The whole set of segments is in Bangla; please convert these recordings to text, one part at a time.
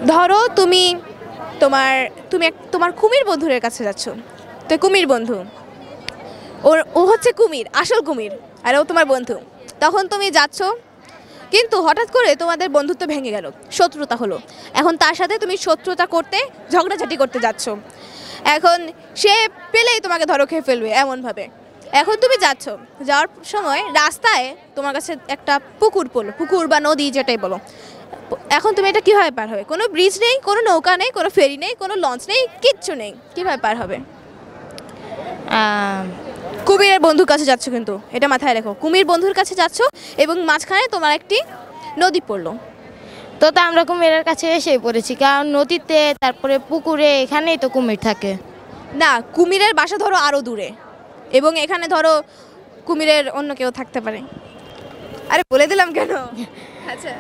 ধরো তুমি তোমার তোমার কুমির বন্ধুর কাছে যাচ্ছ। তো কুমির বন্ধু, ও হচ্ছে কুমির, আসল কুমির, আর ও তোমার বন্ধু। তখন তুমি যাচ্ছ, কিন্তু হঠাৎ করে তোমাদের বন্ধুত্ব ভেঙে গেল, শত্রুতা হলো। এখন তার সাথে তুমি শত্রুতা করতে, ঝগড়াঝাটি করতে যাচ্ছ। এখন সে পেলেই তোমাকে ধরো খেয়ে ফেলবে এমনভাবে। এখন তুমি যাচ্ছ, যাওয়ার সময় রাস্তায় তোমার কাছে একটা পুকুর পড়লো, পুকুর বা নদী যেটাই বলো। এখন তুমি এটা কীভাবে পার হবে? কোনো ব্রিজ নেই, কোনো নৌকা নেই, কোনো ফেরি নেই, কোনো লঞ্চ নেই, কিচ্ছু নেই, কীভাবে পার হবে? কুমিরের বন্ধুর কাছে যাচ্ছ, কিন্তু এটা মাথায় রেখো, কুমির বন্ধুর কাছে যাচ্ছ এবং মাঝখানে তোমার একটি নদী পড়লো। তো আমরা কুমিরের কাছে এসেই পড়েছি, কারণ নদীতে, তারপরে পুকুরে, এখানেই তো কুমির থাকে। না, কুমিরের বাসা ধরো আরও দূরে, এবং এখানে ধরো কুমিরের অন্য কেউ থাকতে পারে। আরে বলে দিলাম কেন? আচ্ছা,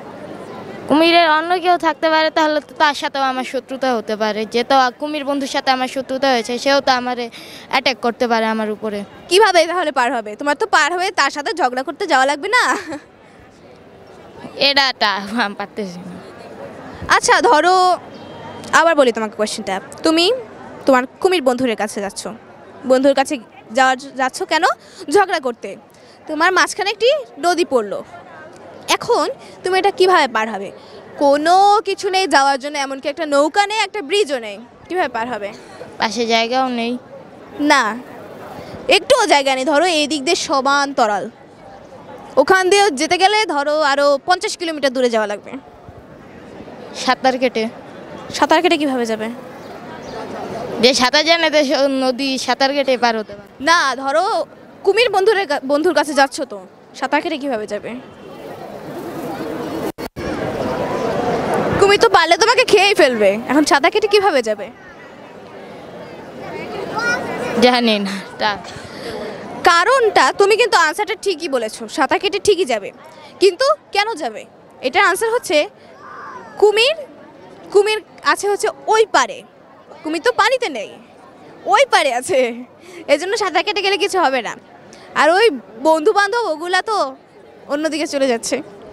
কুমিরের অন্য কেউ থাকতে পারে, তাহলে তো তার সাথেও আমার শত্রুতা হতে পারে। যে তো কুমির বন্ধুর সাথে আমার শত্রুতা হয়েছে, সেও তো আমারে অ্যাটাক করতে পারে আমার উপরে। কিভাবে তাহলে পার হবে? তোমার তো পার হয়ে তার সাথে ঝগড়া করতে যাওয়া লাগবে না? এটা আমি পারতেছি না। আচ্ছা ধরো, আবার বলি তোমাকে কোয়েশ্চেনটা। তুমি তোমার কুমির বন্ধুর কাছে যাচ্ছ, বন্ধুর কাছে যাচ্ছ কেন? ঝগড়া করতে। তোমার মাঝখানে একটি নদী পড়লো। এখন তুমি এটা কিভাবে পার হবে? কোনো কিছু নেই যাওয়ার জন্য, এমনকি একটা নৌকা নেই, একটা ব্রিজও নেই, কিভাবে পার হবে? পাশে জায়গাও নেই। না, একটুও জায়গা নেই। ধরো এই দিক দিয়ে সমান্তরাল, ওখান দিয়ে যেতে গেলে ধরো আরও 50 কিলোমিটার দূরে যাওয়া লাগবে। সাঁতার কেটে। সাঁতার কেটে কীভাবে যাবে? যে সাঁতার জানে তো নদী সাঁতার কেটে পার হতে পারে। না, ধরো কুমির বন্ধুর কাছে যাচ্ছ, তো সাঁতার কেটে কীভাবে যাবে? কুমির তো পারলে তোমাকে খেয়েই ফেলবে, এখন সাঁতার কেটে কীভাবে যাবে? জানি না কারণটা, তুমি কিন্তু আনসারটা ঠিকই বলেছো, সাঁতার কেটে ঠিকই যাবে, কিন্তু কেন যাবে? এটার আনসার হচ্ছে কুমির কুমির আছে হচ্ছে ওই পারে, কুমির তো পানিতে নেই, ওই পারে আছে, এজন্য সাঁতার কেটে গেলে কিছু হবে না। আর ওই বন্ধু বান্ধব ওগুলা তো অন্যদিকে চলে যাচ্ছে।